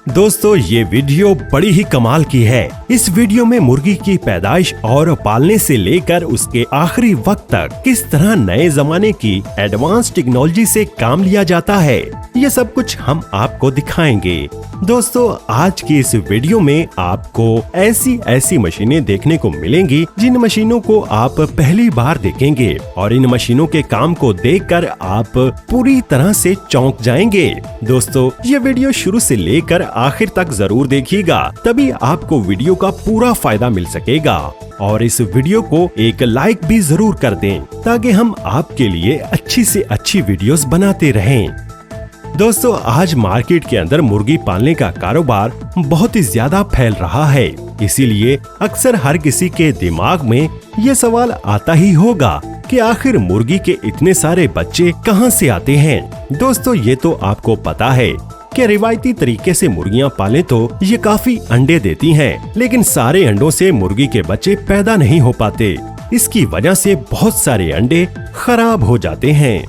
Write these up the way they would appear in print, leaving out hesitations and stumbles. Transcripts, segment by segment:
दोस्तों ये वीडियो बड़ी ही कमाल की है। इस वीडियो में मुर्गी की पैदाइश और पालने से लेकर उसके आखिरी वक्त तक किस तरह नए जमाने की एडवांस टेक्नोलॉजी से काम लिया जाता है, ये सब कुछ हम आपको दिखाएंगे। दोस्तों आज की इस वीडियो में आपको ऐसी मशीनें देखने को मिलेंगी जिन मशीनों को आप पहली बार देखेंगे और इन मशीनों के काम को देखकर आप पूरी तरह से चौंक जाएंगे। दोस्तों ये वीडियो शुरू से लेकर आखिर तक जरूर देखिएगा, तभी आपको वीडियो का पूरा फायदा मिल सकेगा। और इस वीडियो को एक लाइक भी जरूर कर दें ताकि हम आपके लिए अच्छी से अच्छी वीडियोस बनाते रहें। दोस्तों आज मार्केट के अंदर मुर्गी पालने का कारोबार बहुत ही ज्यादा फैल रहा है, इसीलिए अक्सर हर किसी के दिमाग में ये सवाल आता ही होगा कि आखिर मुर्गी के इतने सारे बच्चे कहां से आते हैं। दोस्तों ये तो आपको पता है कि रिवायती तरीके से मुर्गियां पालें तो ये काफी अंडे देती हैं, लेकिन सारे अंडों से मुर्गी के बच्चे पैदा नहीं हो पाते। इसकी वजह से बहुत सारे अंडे खराब हो जाते हैं।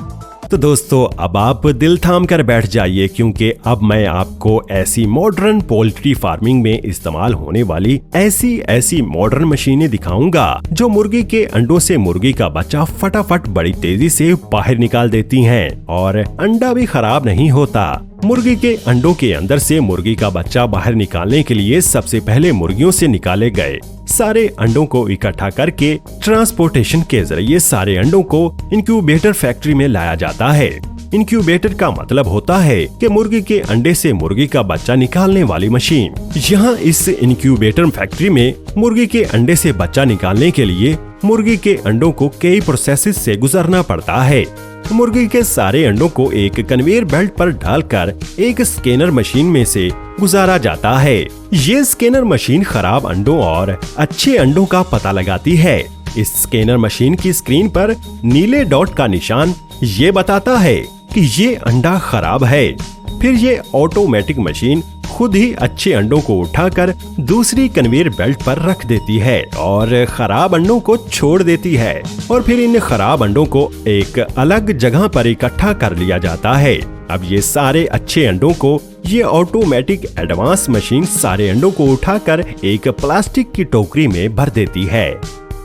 तो दोस्तों अब आप दिल थाम कर बैठ जाइए, क्योंकि अब मैं आपको ऐसी मॉडर्न पोल्ट्री फार्मिंग में इस्तेमाल होने वाली ऐसी मॉडर्न मशीनें दिखाऊंगा जो मुर्गी के अंडों से मुर्गी का बच्चा फटाफट बड़ी तेजी से बाहर निकाल देती हैं और अंडा भी खराब नहीं होता। मुर्गी के अंडों के अंदर से मुर्गी का बच्चा बाहर निकालने के लिए सबसे पहले मुर्गियों से निकाले गए सारे अंडों को इकट्ठा करके ट्रांसपोर्टेशन के जरिए सारे अंडों को इंक्यूबेटर फैक्ट्री में लाया जाता है। इंक्यूबेटर का मतलब होता है कि मुर्गी के अंडे से मुर्गी का बच्चा निकालने वाली मशीन। यहाँ इस इंक्यूबेटर फैक्ट्री में मुर्गी के अंडे से बच्चा निकालने के लिए मुर्गी के अंडों को कई प्रोसेसेस से गुजरना पड़ता है। मुर्गी के सारे अंडों को एक कन्वेयर बेल्ट पर डालकर एक स्कैनर मशीन में से गुजारा जाता है। ये स्कैनर मशीन खराब अंडों और अच्छे अंडों का पता लगाती है। इस स्कैनर मशीन की स्क्रीन पर नीले डॉट का निशान ये बताता है कि ये अंडा खराब है। फिर ये ऑटोमेटिक मशीन खुद ही अच्छे अंडों को उठाकर दूसरी कन्वेयर बेल्ट पर रख देती है और खराब अंडों को छोड़ देती है। और फिर इन खराब अंडों को एक अलग जगह पर इकट्ठा कर लिया जाता है। अब ये सारे अच्छे अंडों को ये ऑटोमेटिक एडवांस मशीन सारे अंडों को उठाकर एक प्लास्टिक की टोकरी में भर देती है।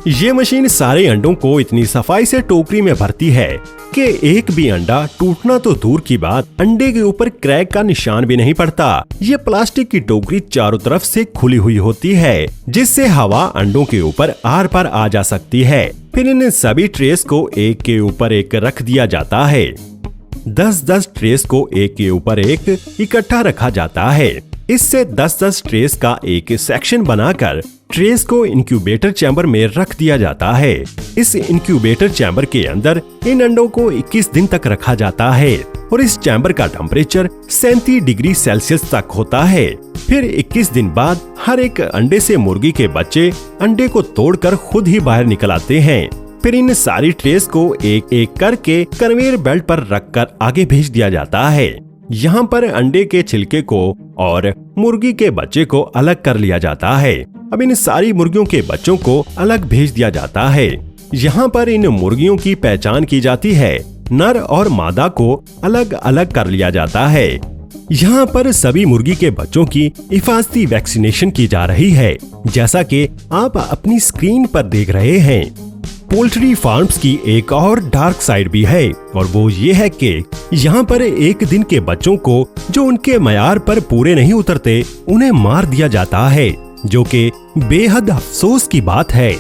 ये मशीन सारे अंडों को इतनी सफाई से टोकरी में भरती है कि एक भी अंडा टूटना तो दूर की बात, अंडे के ऊपर क्रैक का निशान भी नहीं पड़ता। ये प्लास्टिक की टोकरी चारों तरफ से खुली हुई होती है, जिससे हवा अंडों के ऊपर आर पार आ जा सकती है। फिर इन सभी ट्रेस को एक के ऊपर एक रख दिया जाता है। 10-10 ट्रेस को एक के ऊपर एक इकट्ठा रखा जाता है। इससे 10-10 ट्रेस का एक सेक्शन बनाकर ट्रेस को इंक्यूबेटर चैम्बर में रख दिया जाता है। इस इंक्यूबेटर चैम्बर के अंदर इन अंडों को 21 दिन तक रखा जाता है और इस चैम्बर का टेम्परेचर 37 डिग्री सेल्सियस तक होता है। फिर 21 दिन बाद हर एक अंडे से मुर्गी के बच्चे अंडे को तोड़कर खुद ही बाहर निकल आते हैं। फिर इन सारी ट्रेस को एक एक करके कन्वेयर बेल्ट पर रखकर आगे भेज दिया जाता है। यहाँ पर अंडे के छिलके को और मुर्गी के बच्चे को अलग कर लिया जाता है। अब इन सारी मुर्गियों के बच्चों को अलग भेज दिया जाता है। यहाँ पर इन मुर्गियों की पहचान की जाती है। नर और मादा को अलग अलग कर लिया जाता है। यहाँ पर सभी मुर्गी के बच्चों की हिफाजती वैक्सीनेशन की जा रही है, जैसा कि आप अपनी स्क्रीन पर देख रहे हैं। पोल्ट्री फार्म्स की एक और डार्क साइड भी है, और वो ये है कि यहाँ पर एक दिन के बच्चों को जो उनके मयार पर पूरे नहीं उतरते उन्हें मार दिया जाता है, जो कि बेहद अफसोस की बात है।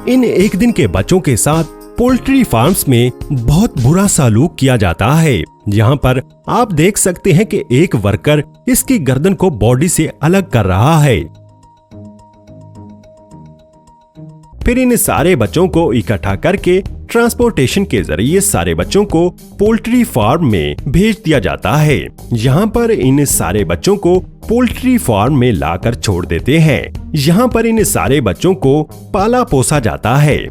इन एक दिन के बच्चों के साथ पोल्ट्री फार्म्स में बहुत बुरा सलूक किया जाता है। यहाँ पर आप देख सकते हैं कि एक वर्कर इसकी गर्दन को बॉडी से अलग कर रहा है। फिर इन सारे बच्चों को इकट्ठा करके ट्रांसपोर्टेशन के जरिए सारे बच्चों को पोल्ट्री फार्म में भेज दिया जाता है। यहाँ पर इन सारे बच्चों को पोल्ट्री फार्म में लाकर छोड़ देते हैं। यहाँ पर इन सारे बच्चों को पाला पोसा जाता है।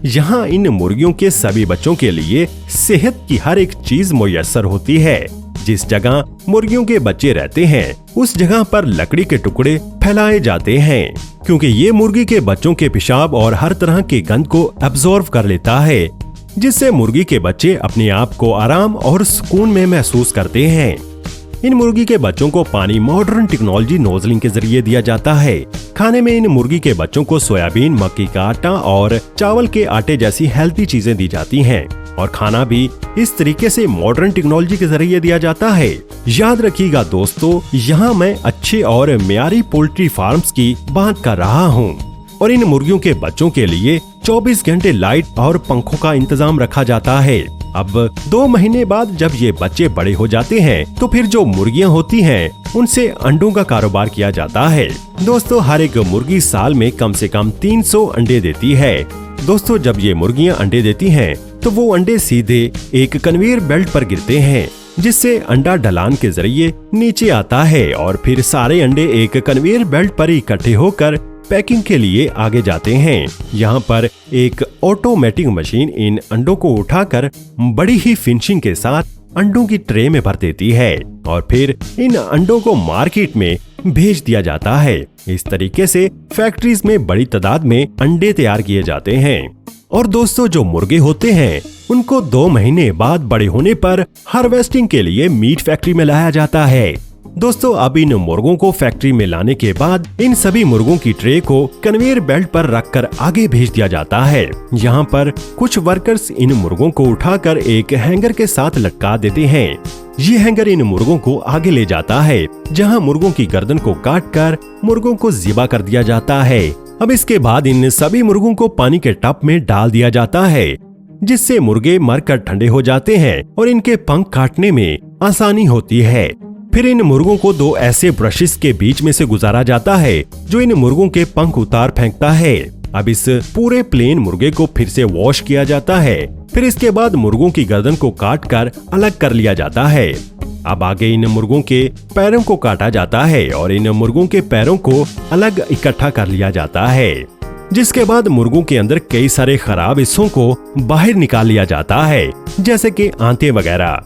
यहाँ इन मुर्गियों के सभी बच्चों के लिए सेहत की हर एक चीज मुयस्सर होती है। जिस जगह मुर्गियों के बच्चे रहते हैं उस जगह पर लकड़ी के टुकड़े फैलाए जाते हैं, क्योंकि ये मुर्गी के बच्चों के पेशाब और हर तरह की गंध को एब्जॉर्ब कर लेता है, जिससे मुर्गी के बच्चे अपने आप को आराम और सुकून में महसूस करते हैं। इन मुर्गी के बच्चों को पानी मॉडर्न टेक्नोलॉजी नोजलिंग के जरिए दिया जाता है। खाने में इन मुर्गी के बच्चों को सोयाबीन, मक्की का आटा और चावल के आटे जैसी हेल्थी चीजें दी जाती हैं और खाना भी इस तरीके से मॉडर्न टेक्नोलॉजी के जरिए दिया जाता है। याद रखिएगा दोस्तों, यहाँ मैं अच्छे और मियारी पोल्ट्री फार्म्स की बात कर रहा हूँ और इन मुर्गियों के बच्चों के लिए 24 घंटे लाइट और पंखों का इंतजाम रखा जाता है। अब 2 महीने बाद जब ये बच्चे बड़े हो जाते हैं तो फिर जो मुर्गियां होती हैं उनसे अंडों का कारोबार किया जाता है। दोस्तों, हर एक मुर्गी साल में कम से कम 300 अंडे देती है। दोस्तों, जब ये मुर्गियां अंडे देती हैं तो वो अंडे सीधे एक कन्वेयर बेल्ट पर गिरते हैं, जिससे अंडा ढलान के जरिए नीचे आता है और फिर सारे अंडे एक कन्वेयर बेल्ट पर इकट्ठे होकर पैकिंग के लिए आगे जाते हैं। यहाँ पर एक ऑटोमेटिक मशीन इन अंडों को उठाकर बड़ी ही फिनिशिंग के साथ अंडों की ट्रे में भर देती है और फिर इन अंडों को मार्केट में भेज दिया जाता है। इस तरीके से फैक्ट्रीज में बड़ी तादाद में अंडे तैयार किए जाते हैं। और दोस्तों, जो मुर्गे होते हैं उनको 2 महीने बाद बड़े होने पर हार्वेस्टिंग के लिए मीट फैक्ट्री में लाया जाता है। दोस्तों, अब इन मुर्गों को फैक्ट्री में लाने के बाद इन सभी मुर्गों की ट्रे को कन्वेयर बेल्ट पर रखकर आगे भेज दिया जाता है। यहाँ पर कुछ वर्कर्स इन मुर्गों को उठाकर एक हैंगर के साथ लटका देते हैं। ये हैंगर इन मुर्गों को आगे ले जाता है, जहाँ मुर्गों की गर्दन को काटकर मुर्गों को ज़िबा कर दिया जाता है। अब इसके बाद इन सभी मुर्गों को पानी के टब में डाल दिया जाता है, जिससे मुर्गे मरकर ठंडे हो जाते हैं और इनके पंख काटने में आसानी होती है। फिर इन मुर्गों को 2 ऐसे ब्रशेस के बीच में से गुजारा जाता है जो इन मुर्गों के पंख उतार फेंकता है। अब इस पूरे प्लेन मुर्गे को फिर से वॉश किया जाता है। फिर इसके बाद मुर्गों की गर्दन को काटकर अलग कर लिया जाता है। अब आगे इन मुर्गों के पैरों को काटा जाता है और इन मुर्गों के पैरों को अलग इकट्ठा कर लिया जाता है, जिसके बाद मुर्गों के अंदर कई सारे खराब हिस्सों को बाहर निकाल लिया जाता है, जैसे कि आंतें वगैरह।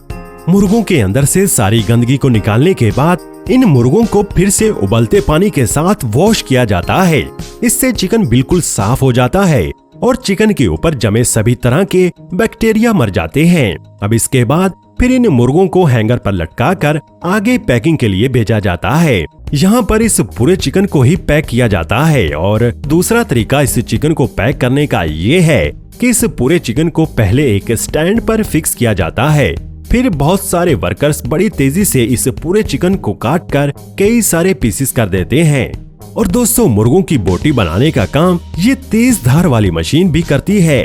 मुर्गों के अंदर से सारी गंदगी को निकालने के बाद इन मुर्गों को फिर से उबलते पानी के साथ वॉश किया जाता है। इससे चिकन बिल्कुल साफ हो जाता है और चिकन के ऊपर जमे सभी तरह के बैक्टीरिया मर जाते हैं। अब इसके बाद फिर इन मुर्गों को हैंगर पर लटकाकर आगे पैकिंग के लिए भेजा जाता है। यहाँ पर इस पूरे चिकन को ही पैक किया जाता है और दूसरा तरीका इस चिकन को पैक करने का ये है कि इस पूरे चिकन को पहले एक स्टैंड पर फिक्स किया जाता है। फिर बहुत सारे वर्कर्स बड़ी तेजी से इस पूरे चिकन को काटकर कई सारे पीसेस कर देते हैं। और दोस्तों, मुर्गों की बोटी बनाने का काम ये तेज धार वाली मशीन भी करती है।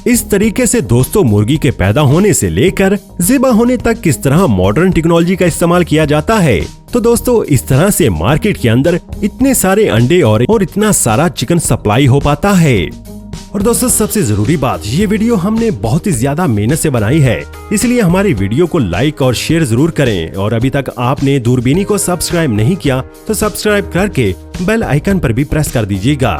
इस तरीके से दोस्तों, मुर्गी के पैदा होने से लेकर ज़िबा होने तक किस तरह मॉडर्न टेक्नोलॉजी का इस्तेमाल किया जाता है। तो दोस्तों, इस तरह से मार्केट के अंदर इतने सारे अंडे और इतना सारा चिकन सप्लाई हो पाता है। और दोस्तों, सबसे जरूरी बात, ये वीडियो हमने बहुत ही ज्यादा मेहनत से बनाई है, इसलिए हमारी वीडियो को लाइक और शेयर जरूर करें। और अभी तक आपने दूरबीनी को सब्सक्राइब नहीं किया तो सब्सक्राइब करके बेल आइकन पर भी प्रेस कर दीजिएगा।